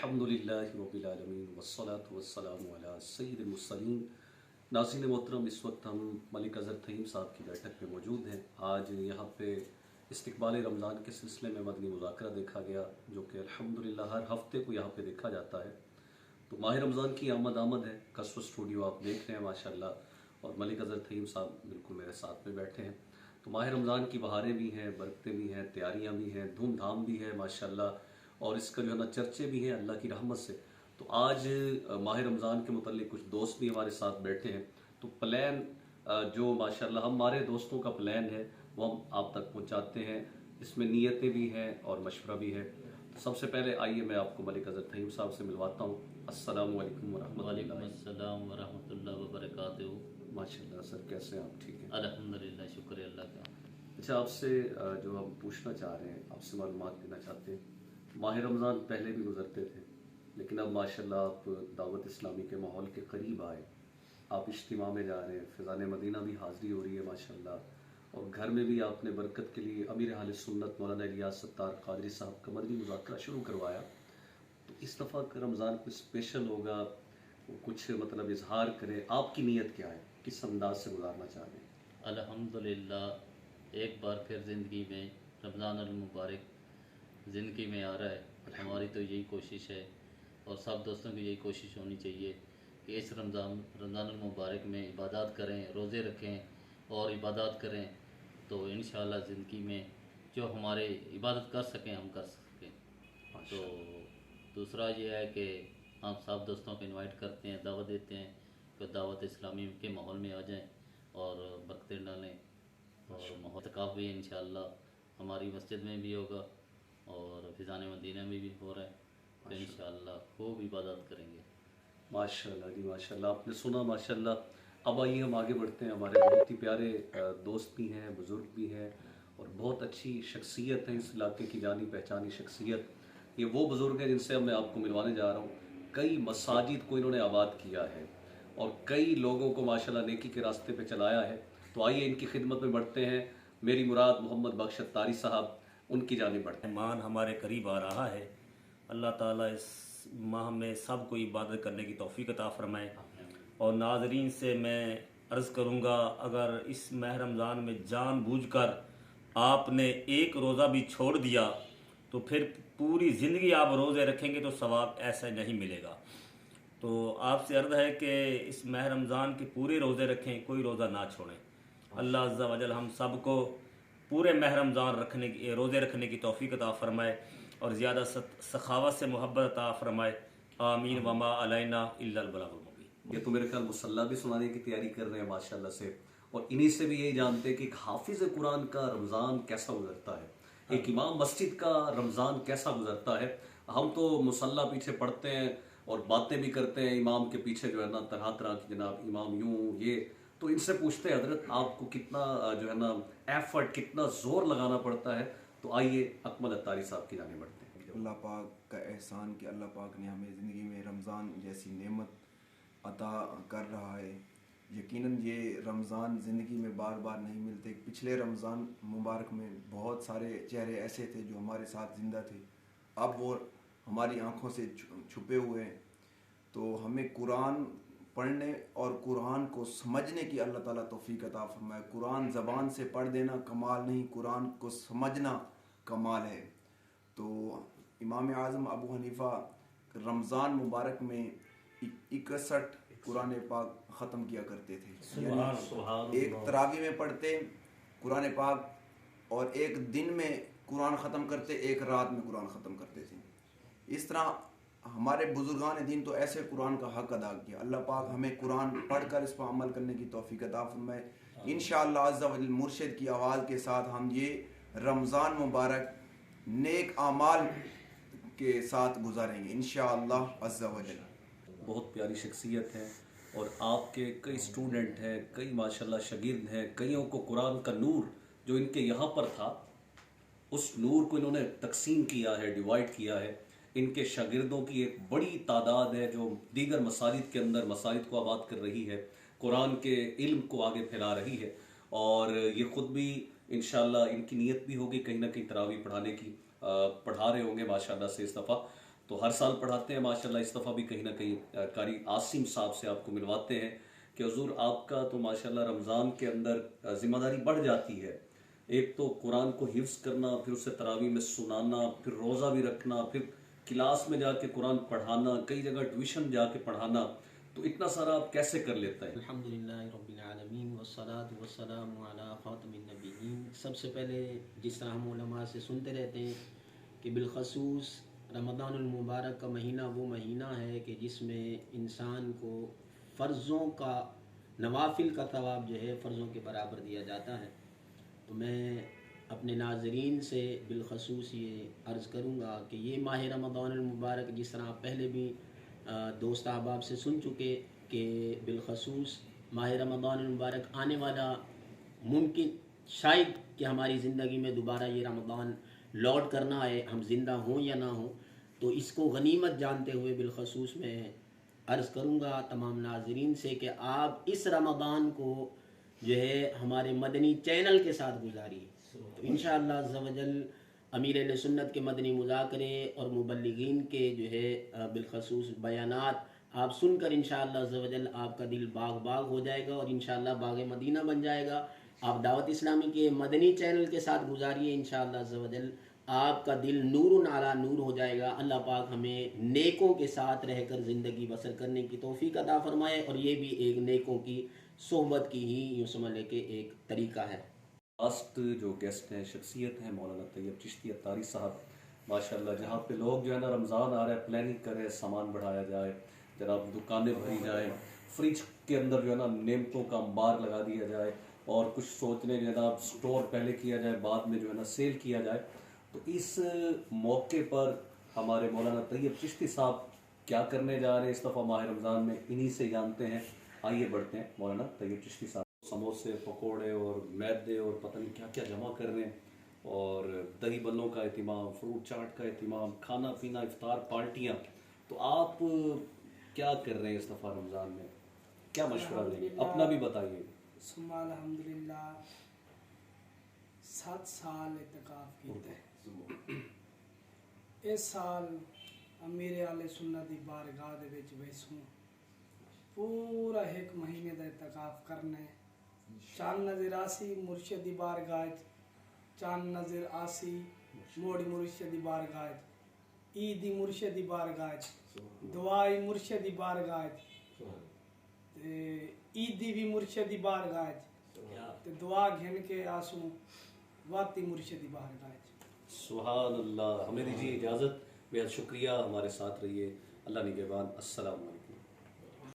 अल्हम्दुलिल्लाहि रब्बिल आलमीन वस्सलातु वस्सलामु अला सय्यिदिल मुरसलीन। नाज़रीन मोहतरम, इस वक्त हम मलिक अज़हर तहीम साहब की बैठक में मौजूद हैं। आज यहाँ पे इस्तिक़बाल रमज़ान के सिलसिले में मदनी मुज़ाकरा देखा गया, जो कि अल्हम्दुलिल्लाह हर हफ्ते को यहाँ पे देखा जाता है। तो माह रमज़ान की आमद है। कसर स्टूडियो आप देख रहे हैं माशाल्लाह, और मलिक अज़हर तहीम साहब बिल्कुल मेरे साथ में बैठे हैं। तो माह रमज़ान की बहारें भी हैं, बरकतें भी हैं, तैयारियाँ भी हैं, धूमधाम भी है माशाल्लाह, और इसका जो है ना चर्चे भी हैं अल्लाह की रहमत से। तो आज माह रमज़ान के मुतल्लिक़ कुछ दोस्त भी हमारे साथ बैठे हैं। तो प्लान जो माशाल्लाह हमारे दोस्तों का प्लान है वो हम आप तक पहुंचाते हैं। इसमें नीयतें भी हैं और मशवरा भी है। तो सबसे पहले आइए मैं आपको मलिक अज़हर तहीम साहब से मिलवाता हूँ। अस्सलामु अलैकुम वरहमतुल्लाहि वबरकातुहू। माशाल्लाह सर, कैसे हैं आप? ठीक है अल्हम्दुलिल्लाह, शुक्र अल्लाह का। अच्छा, आपसे जो हम पूछना चाह रहे हैं, आपसे मालूमात लेना चाहते हैं। माह रमज़ान पहले भी गुजरते थे, लेकिन अब माशाल्लाह आप दावत इस्लामी के माहौल के करीब आए। आप इज्तिमा में जा रहे हैं, फ़िज़ान मदीना भी हाज़िरी हो रही है माशाल्लाह, और घर में भी आपने बरकत के लिए अमीर अहले सुन्नत मौलाना इलियास सत्तार क़ादरी साहब का मदनी मुज़ाकरा शुरू करवाया। तो इस दफ़ा का रमज़ान कुछ स्पेशल होगा, कुछ मतलब इजहार करें, आपकी नीयत क्या है, किस अंदाज से गुजारना चाह रहे हैं? अल्हम्दुलिल्लाह, एक बार फिर ज़िंदगी में रमज़ान अल मुबारक ज़िंदगी में आ रहा है। हमारी तो यही कोशिश है और सब दोस्तों की यही कोशिश होनी चाहिए कि इस रमज़ान अल मुबारक में इबादत करें, रोज़े रखें और इबादत करें, तो इंशाअल्लाह ज़िंदगी में जो हमारे इबादत कर सकें हम कर सकें। तो दूसरा ये है कि हम सब दोस्तों को इनवाइट करते हैं, दावत देते हैं कि दावत इस्लामी के माहौल में आ जाएं और बरकतें डालें, और मोहतकाफ़ भी इंशाअल्लाह हमारी मस्जिद में भी होगा और फ़िज़ान मदीना में भी हो रहा है। तो इंशाअल्लाह खूब इबादत करेंगे। माशाल्लाह जी माशाल्लाह, आपने सुना माशाल्लाह। अब आइए हम आगे बढ़ते हैं। हमारे बहुत ही प्यारे दोस्त भी हैं, बुज़ुर्ग भी हैं, और बहुत अच्छी शख्सियत है इस इलाके की, जानी पहचानी शख्सियत। ये वो बुज़ुर्ग हैं जिनसे अब मैं आपको मिलवाने जा रहा हूँ। कई मसाजिद को इन्होंने आबाद किया है और कई लोगों को माशाल्लाह नेकी के रास्ते पे चलाया है। तो आइए इनकी खिदमत में बढ़ते हैं। मेरी मुराद मोहम्मद बख्श अत्तारी साहब, उनकी जानिब बढ़ते हैं। मान हमारे करीब आ रहा है। अल्लाह ताला इस माह में सब को इबादत करने की तौफीक अता फरमाए। और नाजरीन से मैं अर्ज़ करूँगा, अगर इस माह रमज़ान में जानबूझकर आपने एक रोज़ा भी छोड़ दिया तो फिर पूरी ज़िंदगी आप रोज़े रखेंगे तो सवाब ऐसा नहीं मिलेगा। तो आपसे अर्ज़ है कि इस माह रमज़ान के पूरे रोज़े रखें, कोई रोज़ा ना छोड़ें। अल्लाह अज़्ज़ा वजल हम सब को पूरे माह रमज़ान रोज़े रखने की तौफीक अता फ़रमाए और ज़्यादा सखावत से मोहब्बत अता फ़रमाए। आमीन वमा अलैना इल्लल बलागुल मुबीन। ये तो मेरे ख्याल मुसल्ला भी सुनाने की तैयारी कर रहे हैं माशाल्लाह से, और इन्हीं से भी यही जानते हैं कि एक हाफिज़ कुरान का रमज़ान कैसा गुजरता है, एक इमाम मस्जिद का रमज़ान कैसा गुजरता है। हम तो मुसल्ला पीछे पढ़ते हैं और बातें भी करते हैं इमाम के पीछे, जो है ना तरह तरह की, जनाब इमाम यूं ये। तो इनसे पूछते हैं हजरत, आपको कितना जो है ना एफर्ट, कितना जोर लगाना पड़ता है। तो आइए अकमल अत्तारी साहब की जाने बढ़ते हैं। अल्लाह पाक का एहसान कि अल्लाह पाक ने हमें ज़िंदगी में रमज़ान जैसी नेमत अता कर रहा है। यकीनन ये रमज़ान ज़िंदगी में बार बार नहीं मिलते। पिछले रमज़ान मुबारक में बहुत सारे चेहरे ऐसे थे जो हमारे साथ ज़िंदा थे, अब वो हमारी आंखों से छुपे हुए हैं। तो हमें कुरान पढ़ने और कुरान को समझने की अल्लाह ताला तौफीक अता फरमाए। कुरान ज़बान से पढ़ देना कमाल नहीं, कुरान को समझना कमाल है। तो इमाम आज़म अबू हनीफ़ा रमज़ान मुबारक में 61 कुरान पाक ख़त्म किया करते थे। यानी एक तरावी में पढ़ते कुरान पाक, और एक दिन में कुरान ख़त्म करते, एक रात में कुरान ख़त्म करते थे। इस तरह हमारे बुजुर्गान दीन तो ऐसे कुरान का हक़ अदा किया। अल्लाह पाक हमें कुरान पढ़कर इस पर अमल करने की तौफीक अता फरमाए। इंशाअल्लाह अज़्ज़ा वजल मुर्शिद की आवाज़ के साथ हम ये रमज़ान मुबारक नेक आमाल के साथ गुजारेंगे इंशाअल्लाह अज़्ज़ा वजल। बहुत प्यारी शख्सियत है, और आपके कई स्टूडेंट हैं, कई माशाल्लाह शागिर्द हैं। कईयों को कुरान का नूर जो इनके यहाँ पर था, उस नूर को इन्होंने तकसीम किया है, डिवाइड किया है। इनके शागिर्दों की एक बड़ी तादाद है जो दीगर मसाजिद के अंदर मसाजिद को आबाद कर रही है, कुरान के इल्म को आगे फैला रही है। और ये ख़ुद भी इंशाअल्लाह इनकी नीयत भी होगी कहीं ना कहीं तरावी पढ़ाने की, पढ़ा रहे होंगे माशाल्लाह से इस दफ़ा। तो हर साल पढ़ाते हैं माशाल्लाह। इस दफ़ा भी कहीं ना कहीं कारी आसिम साहब से आपको मिलवाते हैं कि हुजूर आपका तो माशाल्लाह रमज़ान के अंदर ज़िम्मेदारी बढ़ जाती है। एक तो कुरान को हिफ्ज़ करना, फिर उसे तरावी में सुनाना, फिर रोज़ा भी रखना, फिर क्लास में जाके कुरान पढ़ाना, कई जगह ट्यूशन जाके पढ़ाना, तो इतना सारा आप कैसे कर लेते हैं? अल्हम्दुलिल्लाह रब्बिल आलमीन वस्सलातु वस्सलामु अला खातमिन नबिय्यीन। सबसे पहले जिस तरह हम उलमा से सुनते रहते हैं कि बिलखसूस रमज़ानुल मुबारक का महीना वो महीना है कि जिसमें इंसान को फ़र्ज़ों का नवाफिल का सवाब जो है फ़र्ज़ों के बराबर दिया जाता है। तो मैं अपने नाज़रीन से बिलखसूस ये अर्ज़ करूँगा कि ये माह रमज़ानुल मुबारक जिस तरह आप पहले भी दोस्त अहबाब से सुन चुके कि बिलखसूस माह रमज़ानुल मुबारक आने वाला मुमकिन शायद कि हमारी ज़िंदगी में दोबारा ये रमज़ान लौट करना आए, हम ज़िंदा हों या ना हों, तो इसको गनीमत जानते हुए बिलखसूस मैं अर्ज़ करूँगा तमाम नाज़रीन से कि आप इस रमज़ान को जो है हमारे मदनी चैनल के साथ गुजारिए। तो इंशाअल्लाह अज़्ज़ व जल अमीर अहले सुन्नत के मदनी मुज़ाकरे और मुबल्लिगीन के जो है बिलखसूस बयानात आप सुनकर इंशाअल्लाह अज़्ज़ व जल आपका दिल बाग बाग हो जाएगा और इंशाअल्लाह बाग मदीना बन जाएगा। आप दावत इस्लामी के मदनी चैनल के साथ गुजारिए, इंशाअल्लाह अज़्ज़ व जल आपका दिल नूर अला नूर हो जाएगा। अल्लाह पाक हमें नेकों के साथ रहकर ज़िंदगी बसर करने की तौफीक अता फरमाए और ये भी एक नेकों की सोहबत की ही यूँ समझ ले के एक तरीका है। लास्ट जो गेस्ट हैं, शख्सियत हैं मौलाना तैयब चिश्ती अत्तारी साहब माशाल्लाह, जहाँ पे लोग जो है ना रमज़ान आ रहा है प्लानिंग करें, सामान बढ़ाया जाए, जनाब दुकानें भरी जाए, फ्रिज के अंदर जो है ना नेमतों का अंबार लगा दिया जाए और कुछ सोचने जो है ना स्टोर पहले किया जाए बाद में जो है ना सेल किया जाए। तो इस मौके पर हमारे मौलाना तैयब चिश्ती साहब क्या करने जा रहे हैं इस दफ़ा माह रमज़ान में, इन्हीं से जानते हैं। आइए बढ़ते हैं मौलाना तैयब चिश्ती साहब। समोसे, पकोड़े और मैदे और पता नहीं क्या क्या जमा कर रहे हैं और दही बल्लों का एहतिमाम, फ्रूट चाट का एहतिमाम, खाना पीना, इफ्तार पार्टियाँ। तो आप क्या कर रहे हैं इस दफ़ा रमज़ान में, क्या मशवरा देंगे, अपना भी बताइए। सुम्मा अल्हम्दुलिल्लाह 7 साल इतकाफ कीते इस साल अमीर आले सुन्नत दी बारगाह दे विच बैसूं पूरा 1 महीने दा इतकाफ करना। चांद नज़र आसी मुर्शिद दी बारगाह, चांद नज़र आसी मोड़ी मुर्शिद दी बारगाह, ईदी मुर्शिद दी बारगाह, दुआई मुर्शिद दी बारगाह, ईदी भी मुर्शिद दी बारगाह, ते दुआ घिन के आंसू वाती मुर्शिद दी बारगाह। सुभान अल्लाह। हमें दीजिए इजाज़त, बेहद शुक्रिया, हमारे साथ रहिए। अल्लाह निगहबान। अस्सलाम वालेकुम।